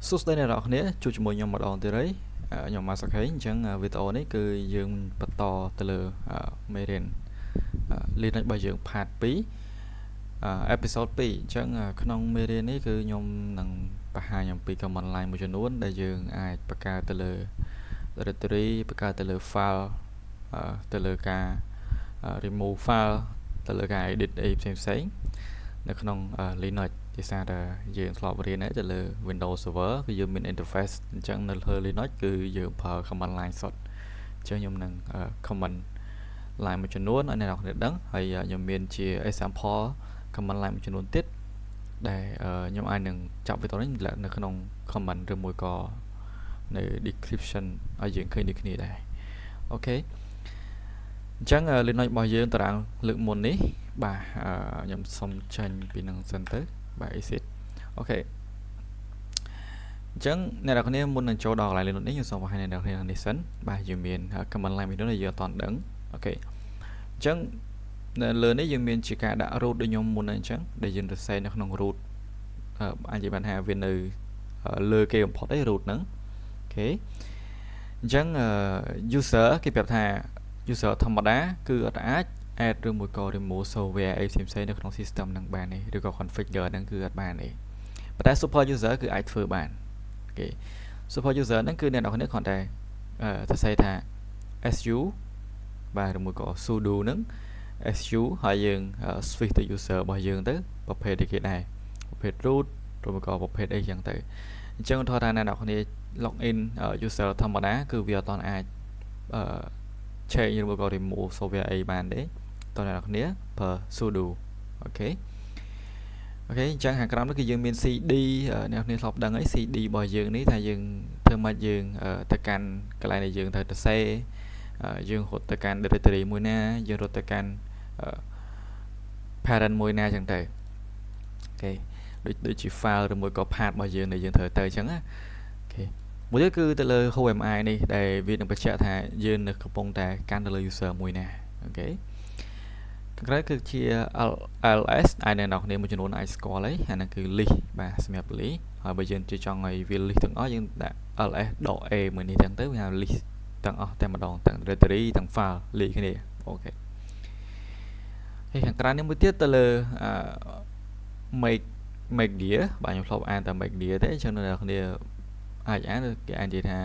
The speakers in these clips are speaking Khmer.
សួស្តីអ្នកនរគ្នាជួបជាមួយខ្ញុំម្ដងទៀតហើយខ្ញុំមកសកេអញ្ចឹងវីដេអូនេះគឺយើងបន្តទៅលើមេរៀនLinux របស់យើង part 2 episode 2អញ្ចឹងក្នុងមេរៀននេះគឺខ្ញុំនឹងបង្ហាញអំពី command line មួយចំនួនដែលយើងអាចបង្កើតទៅលើ directory បង្កើតទៅលើ file ទៅលើការ remove file ទៅលើការ edit អីផ្សេងៗនៅក្នុង Linux ជាសារតែយើងធ្លាប់រៀនទៅលើ Windows Server គឺយើងមាន interface អញ្ចឹងនៅលើ Linux គឺយើងប្រើ command line សុទ្ធអញ្ចឹងខ្ញុំនឹង command line មួយចំនួនឲ្យអ្នកនរគ្នាដឹងហើយខ្ញុំមានជា example command line មួយចំនួនទៀតដែលខ្ញុំអាចនឹងចាប់វីដេអូនេះនៅក្នុង comment ឬមួយក៏នៅ description ឲ្យយើងឃើញដូចគ្នាដែរអូខេអញ្ចឹង Linux របស់យើងតារាងលើកមុននេះបាទខ្ញុំសុំចាញ់ពីនឹងសិនទៅបាទ exit អូខេអញ្ចឹងអ្នកនរគ្នាមុននឹងចូលដល់កន្លែង Linux នេះខ្ញុំសូមបង្ហាញអ្នកនរគ្នានេះសិនបាទយើងមាន command line មួយនោះដែលយើងអត់ទាន់ដឹងអូខេអញ្ចឹងនៅលើនេះយើងមានជាការដាក់ root ដូចខ្ញុំមុនហ្នឹងអញ្ចឹងដែលយើងសរសេរនៅក្នុង root អាចនិយាយបានថាវានៅលើគេបំផុតឯ root ហ្នឹងអូខេអញ្ចឹង user គេប្រាប់ថា user ធម្មតាគឺអត់អាច add ឬមួយក៏ remove software អីផ្សេងៗនៅក្នុង system ហ្នឹងបានទេឬក៏ configure ហ្នឹងគឺអត់បានទេប៉ុន្តែ super user គឺអាចធ្វើបានអូខេ super user ហ្នឹងគឺអ្នកនរគ្នាគ្រាន់តែសរសេរថា su បាទឬមួយក៏ sudo ហ្នឹង su ហើយយើង switch ទៅ user របស់យើងទៅប្រភេទអីគេដែរប្រភេទ root ឬមួយក៏ប្រភេទអីចឹងទៅអញ្ចឹងថតថាអ្នកនរគ្នា login user ធម្មតាគឺវាអត់អាចchange ឬមួយក៏ remove software អីបានទេតើអ្នកនរគ្នាប្រើ sudo អូខេអូខេអញ្ចឹងខាងក្រោមនេះគឺយើងមាន cd អ្នកនរគ្នាធ្លាប់ដឹងហើយ cd របស់យើងនេះថាយើងធ្វើម៉េចយើងទៅកាន់កន្លែងដែលយើងត្រូវទៅសេយើងរត់ទៅកាន់ directory មួយណាយើងរត់ទៅកាន់ parent មួយណាចឹងទៅអូខេដូចជា file ឬមួយក៏ path របស់យើងដែលយើងត្រូវទៅចឹងណាអូខេមួយទៀតគឺទៅលើ HMI នេះដែលវានឹងបញ្ជាក់ថាយើងនៅកំពុងតែកាន់ទៅលើ user មួយណាអូខេខាងក្រោយគឺជា ls អាចអ្នកនរគ្នាមួយចំនួនអាចស្គាល់ហើយអាហ្នឹងគឺ list បាទសម្រាប់ list ហើយបើយើងចង់ឲ្យវា list ទាំងអស់យើងដាក់ ls.a មួយនេះទាំងទៅវាហៅ list ទាំងអស់តែម្ដងទាំង directory ទាំង file លេខគ្នាអូខេហើយខាងក្រៅនេះមួយទៀតទៅលើ make dir បាទខ្ញុំធ្លាប់អានតែ make dir ទេអញ្ចឹងអ្នកនរគ្នាអាចអានគេអាននិយាយថា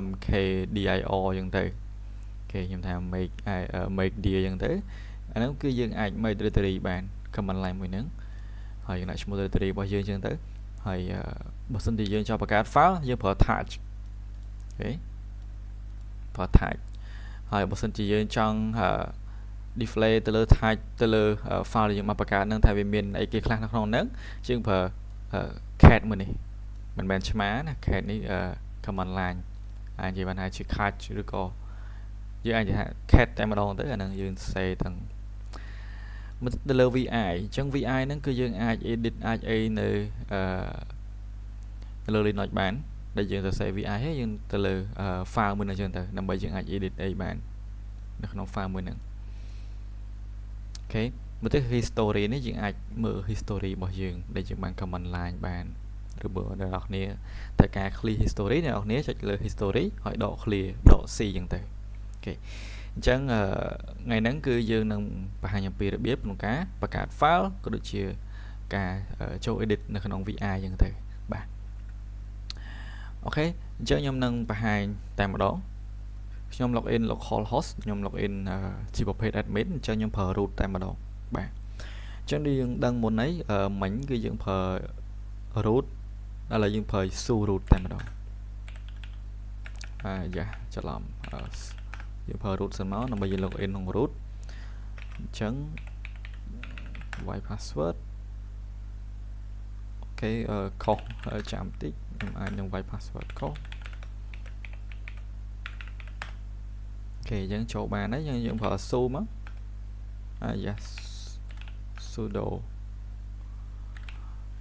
mkdir អញ្ចឹងទៅគេខ្ញុំថា make dir អញ្ចឹងទៅអាហ្នឹងគឺយើងអាច make directory បាន command line មួយហ្នឹងហើយយើងដាក់ឈ្មោះ directory របស់យើងអញ្ចឹងទៅហើយបើសិនជាយើងចង់បង្កើត file យើងប្រើ touch អូខេប្រើ touch ហើយបើសិនជាយើងចង់display ទៅលើ touch ទៅលើ file ដែលយើងមកបង្កើតហ្នឹងថាវាមានអីគេខ្លះនៅក្នុងហ្នឹងយើងប្រើ cat មួយនេះមិនមែនឆ្មាណា cat នេះcommand line អាចនិយាយបានថាជា cat ឬក៏យើងអាចនិយាយថា cat តែម្ដងទៅអាហ្នឹងយើងសេទាំងទៅលើ vi អញ្ចឹង vi ហ្នឹងគឺយើងអាច edit អាចអីនៅលើ Linux បានដែលយើងសរសេរ vi ហើយយើងទៅលើ file មួយហ្នឹងអញ្ចឹងទៅដើម្បីយើងអាច edit អីបាននៅក្នុង file មួយហ្នឹងអូខេមកទៅ history នេះយើងអាចមើល history របស់យើងដែលយើងបាន command line បានឬបើអ្នកនរគ្នាតែការ clear history អ្នកនរគ្នាចុចលើ history ហើយដក clear ដក c អញ្ចឹងទៅអូខេអញ្ចឹងថ្ងៃហ្នឹងគឺយើងនឹងបង្ហាញអំពីរបៀបក្នុងការបង្កើត file ក៏ដូចជាការចូល edit នៅក្នុង vi អញ្ចឹងទៅបាទអូខេអញ្ចឹងខ្ញុំនឹងបង្ហាញតែម្ដងខ្ញុំ login localhost ខ្ញុំ login ជាប្រភេទ admin អញ្ចឹងខ្ញុំប្រើ root តែម្ដងបាទអញ្ចឹងយើងដឹងមុនអីមិញគឺយើងប្រើ root ឥឡូវយើងប្រើ su root តែម្ដងយ៉ាច្រឡំយើងប្រើ root សិនមកដើម្បីយើង login ក្នុង root អញ្ចឹង y password អូខេខុសចាំតិចខ្ញុំអាចនឹង y password ខុសអូខេអញ្ចឹងចូលបានហើយយើងប្រើ su មកyes sudo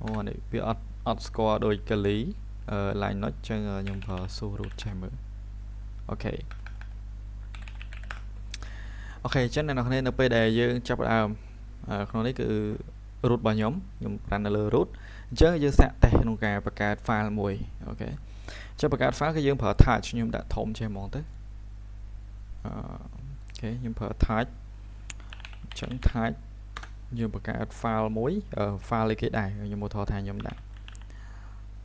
អូនេះវាអត់ស្គាល់ដូចកាលីLinux អញ្ចឹងខ្ញុំប្រើ su root ចេះមើលអូខេអញ្ចឹងអ្នកនរគ្នានៅពេលដែលយើងចាប់ផ្ដើមក្នុងនេះគឺ root របស់ខ្ញុំ run នៅលើ root អញ្ចឹងយើងសាកតេស្តក្នុងការបង្កើត file មួយអូ អូខេចុះបង្កើត file គឺយើងប្រើ touch ខ្ញុំដាក់ធំចេះហ្មងទៅអូខេខ្ញុំប្រើ touch ចឹង touch យើងបង្កើត file មួយ file អីគេដែរខ្ញុំមកថតថាខ្ញុំដាក់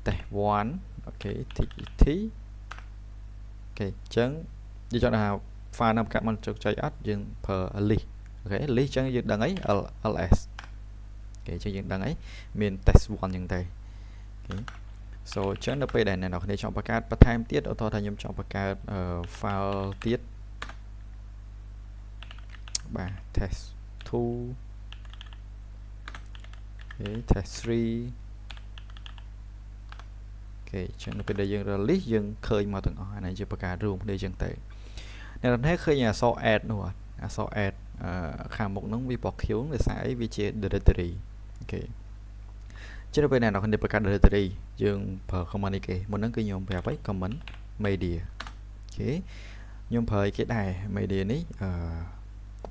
test1 អូខេ txt អូខេចឹងយើងចង់ថា file ណាបង្កើតមកជោគជ័យអត់យើងប្រើ list អូខេ list ចឹងយើងដឹងអី ls អូខេចឹងយើងដឹងអីមាន test1 ចឹងទៅអូខេ so ចឹងនៅពេលដែលអ្នកនរគ្នាចង់បង្កើតបន្ថែមទៀតឧទាហរណ៍ថាខ្ញុំចង់បង្កើត file ទៀតបាទ test2 អូខេ test3 អូខេចឹងនៅពេលដែលយើង release យើងឃើញមកទាំងអស់អានេះជាបង្កើតរួមគ្នាចឹងទៅអ្នកនរគ្នាឃើញអក្សរ add នោះអត់អក្សរ add ខាងមុខហ្នឹងវាបក Q ដោយសារអីវាជា directory អូខេចឹងនៅពេលអ្នកនរគ្នាបង្កើត directory យើងប្រើ command នេះគេមុនហ្នឹងគឺខ្ញុំប្រាប់ឲ្យ command media អូខេខ្ញុំប្រើឲ្យគេដែរ media នេះ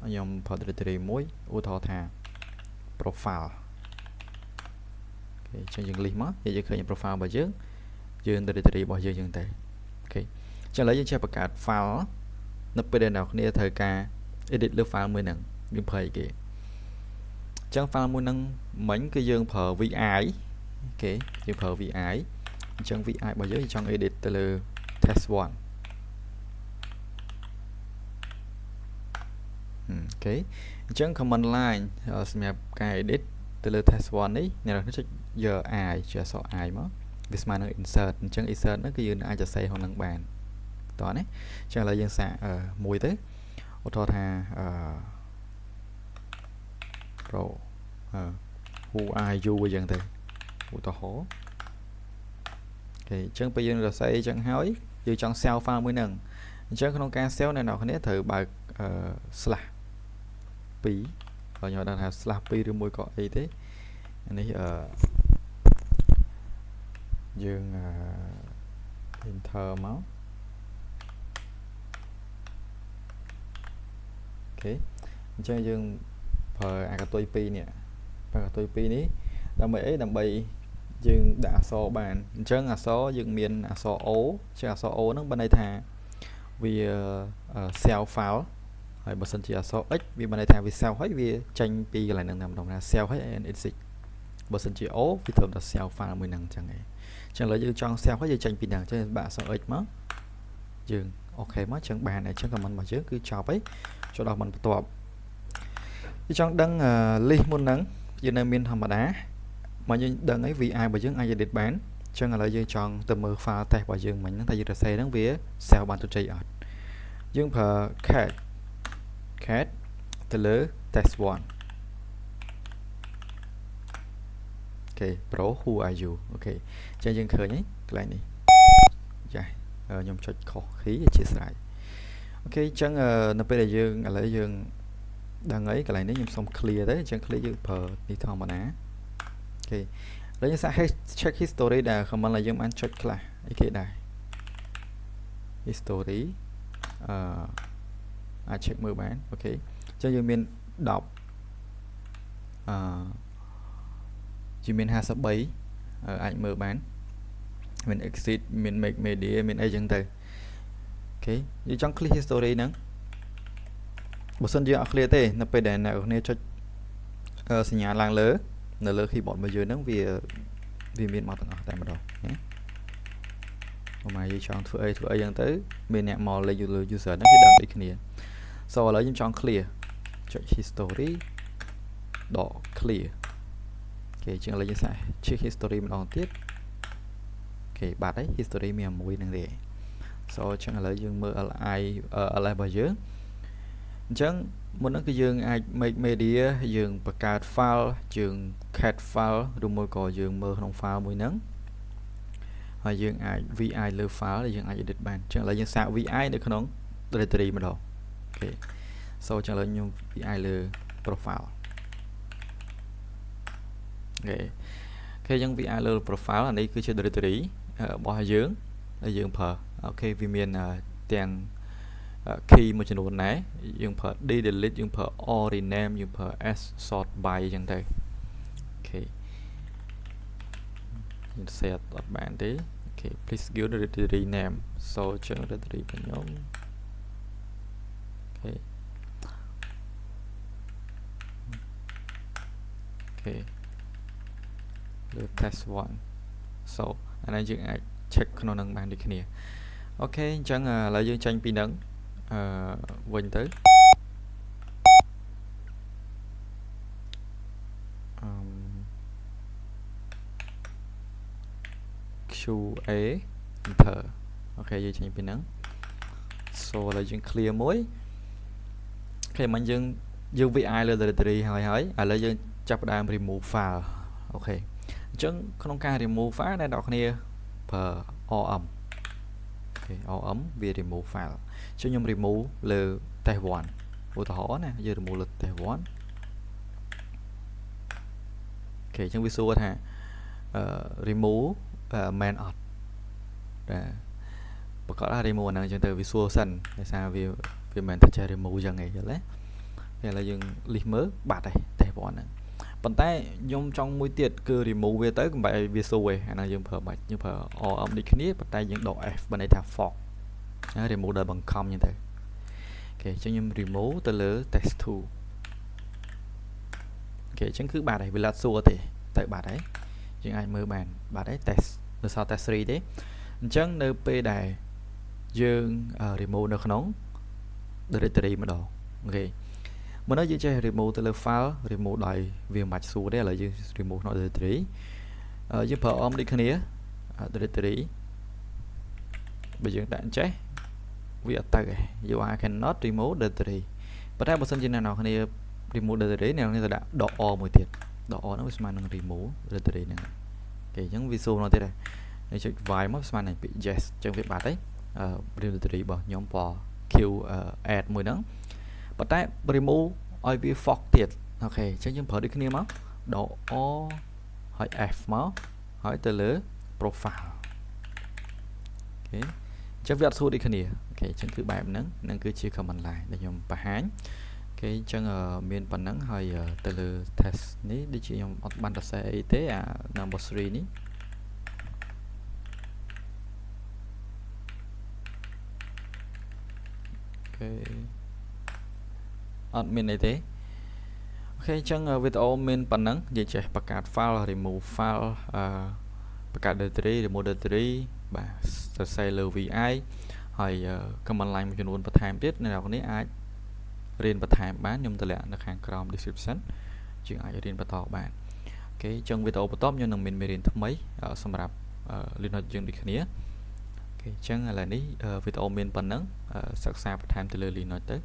ខ្ញុំប្រើ directory មួយឧទាហរណ៍ថា profile អូខេចឹងយើង list មកយើងឃើញ profile របស់យើង directory របស់យើងចឹងទៅអូខេចឹងឥឡូវយើងចេះបង្កើត file នៅពេលដែលអ្នកគ្នាត្រូវការ edit លើ file មួយហ្នឹងយើងប្រើអីគេចឹង file មួយហ្នឹងមិញគឺយើងប្រើ vi អូខេយើងប្រើ vi អញ្ចឹង vi របស់យើងចង់ edit ទៅលើ test1 អូខេអញ្ចឹង command line សម្រាប់ការ edit ទៅលើ test1 នេះអ្នកនរចុចយក i ជាអក្សរ i មកវាស្មើនឹង insert អញ្ចឹង insert ហ្នឹងគឺយើងអាចសរសេរក្នុងហ្នឹងបានតោះណាអញ្ចឹងឥឡូវយើងសាកមួយទៅឧទាហរណ៍ថាpro who are you អញ្ចឹងទៅឧទាហរណ៍អូខេអញ្ចឹងពេលយើងសរសេរអញ្ចឹងហើយយើងចង់ save file មួយហ្នឹងអញ្ចឹងក្នុងការ save អ្នកនរគ្នាត្រូវបើកslash 2បើខ្ញុំដឹងថា slash 2ឬមួយក៏អីទេអានេះយើងenter មកអូខេអញ្ចឹងយើងប្រើអាកតុយ2នេះប្រើកតុយ2នេះដើម្បីអីដើម្បីយើងដាក់អក្សរបានអញ្ចឹងអក្សរយើងមានអក្សរ O ជាអក្សរ O ហ្នឹងបានន័យថាវា save file ហើយបើសិនជាអក្សរ X វាបានន័យថាវា save ហើយវាចេញពីកន្លែងហ្នឹងតែម្ដងណា save ហើយ and exit បើសិនជា O វាត្រូវតែ save file មួយហ្នឹងអញ្ចឹងឯងអញ្ចឹងឥឡូវយើងចង់ save ហើយយើងចេញពីហ្នឹងអញ្ចឹងបាក់អក្សរ X មកយើងអូខេមកអញ្ចឹងបានអញ្ចឹង command របស់យើងគឺចប់ហើយចូលដល់ command បន្ទាប់យើងចង់ដឹង list មុនហ្នឹងយើងនៅមានធម្មតាមកយើងដឹងអី vi របស់យើងអាច edit បានអញ្ចឹងឥឡូវយើងចង់ទៅមើល file test របស់យើងមិញហ្នឹងថាយើងសរសេរហ្នឹងវា save បានជោគជ័យអត់យើងប្រើ cat ទៅលើ test1 អូខេ pro who are you អូខេអញ្ចឹងយើងឃើញហើយកន្លែងនេះចាខ្ញុំចុចខុស key អធិស្ឋានអូខេអញ្ចឹងនៅពេលដែលយើងឥឡូវយើងដឹងហើយកន្លែងនេះខ្ញុំសុំ clear ទៅអញ្ចឹង clear យើងប្រើនេះធម្មតាអូខេឥឡូវយើងសាក check history ដែល command ដែលយើងបានចុចខ្លះអីគេដែរ history អាច check មើលបានអូខេអញ្ចឹងយើងមាន10ជាមាន53អាចមើលបានមាន exit មាន make media មានអីចឹងទៅអូខេយើងចង់ click history ហ្នឹងបើសិនយើងអត់ clear ទេនៅពេលដែលអ្នកនរចុចសញ្ញាឡើងលើនៅលើ keyboard របស់យើងហ្នឹងវាមានមកទាំងអស់តែម្ដងណាបើមកយើងចង់ធ្វើអីចឹងទៅមានអ្នកមកលេខលើ user ហ្នឹងគេដឹងដូចគ្នា so ឥឡូវខ្ញុំចង់ clear ចុច history ដក clear អូខេជាងឥឡូវយើងសាក check history ម្ដងទៀតអូខេបាត់ហើយ history មានមួយហ្នឹងទេ so ចឹងឥឡូវយើងមើល ls របស់យើងអញ្ចឹងមុនហ្នឹងគឺយើងអាច make media យើងបង្កើត file យើង cat file ឬមួយក៏យើងមើលក្នុង file មួយហ្នឹងហើយយើងអាច vi លើ file ដែលយើងអាច edit បានអញ្ចឹងឥឡូវយើងសាក vi នៅក្នុង directory ម្ដងអូខេ so ចឹងឥឡូវខ្ញុំ vi លើ profile អូខេចឹង vi លើ profile អានេះគឺជា directory របស់យើងដែលយើងប្រើអូខេវាមានទាំង key មួយចំនួនដែរយើងប្រើ delete យើងប្រើ all rename យើងប្រើ s sort by អញ្ចឹងទៅអូខេយើង set អត់បានទេអូ Okay, please give the directory name. So chẳng directory của nhóm. Okay. Okay. The test one. So anh ấy dừng ai check nó năng bàn đi kia. Ok, chẳng là dương tranh pi nắng quên tới QA enter. Ok, dương tranh pi nắng. So là dương clear mối. Ok, mình dương với ai lên directory hỏi là dương chấp đam remove file. Ok, chẳng không ca remove file này đọc nè per o okay, ấm về remove file cho nhóm remove là test one của tỏ nè giờ remove là test one. Ok trong visual ha remove main out và có là remove năng cho từ visual sân để sao vì mình thật remove giờ ngày rồi đấy thì là dừng list mới bạt này test one này bàn tay dùng trong mũi tiệt cứ remove về tới cũng vậy visual hay là dùng phở bạch như phở ấm đi kia bàn tay những độ F bên đây thả fork remove đời bằng com như thế. Ok cho nhóm remove từ lỡ test 2. Ok chẳng cứ bà này vì là xua thì tại bà đấy nhưng ai mơ bàn bà đấy test từ sau test 3 đấy chẳng nơi p đài dương remove được nóng directory mà đồ. Ok mà nói chơi remove từ lỡ file remove đòi viên mạch xua đấy là dương remove nó directory dương phở ôm đi kia directory bây giờ đã chết vì tại you cannot remove directory but I wasn't in nào này remove directory này là đã đỏ o một tiệt đỏ o nó mới mang remove directory này cái những visual nó thế này để check vài mất smart này bị yes trong việc bạn đấy directory bỏ nhóm bỏ q add mùi nắng but I remove I be fork tiệt. Ok chắc những phở đi cái máu đỏ o hỏi f máu hỏi từ lứa profile. Ok chắc việc số đi cái này. Ok chẳng cứ bài nắng cứ chia comment lại để nhóm bà hán cái chẳng miền bản nắng hơi từ lừa test ní đi chỉ nhóm ban đặt xe y tế number 3 ní. Ok admin y tế. Ok chẳng video miền bản nắng về chạy bạc card file remove file bạc card directory remove directory bà sẽ lưu vi aiហើយcomment line មួយចំនួនបន្ថែមទៀតនៅក្នុងនេះអាចរៀនបន្ថែមបានខ្ញុំតម្លាក់នៅខាងក្រោម description ជាងអាចរៀនបន្តបានអូខេចឹងវីដេអូបន្ទាប់ខ្ញុំនឹងមានមេរៀនថ្មីសម្រាប់ Linux យើងដូចគ្នាអូខេចឹងឥឡូវនេះវីដេអូមានប៉ុណ្ណឹងសិក្សាបន្ថែមទៅលើ Linux ទៅ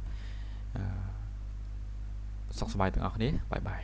សុខសប្បាយទាំងអស់គ្នាបាយបាយ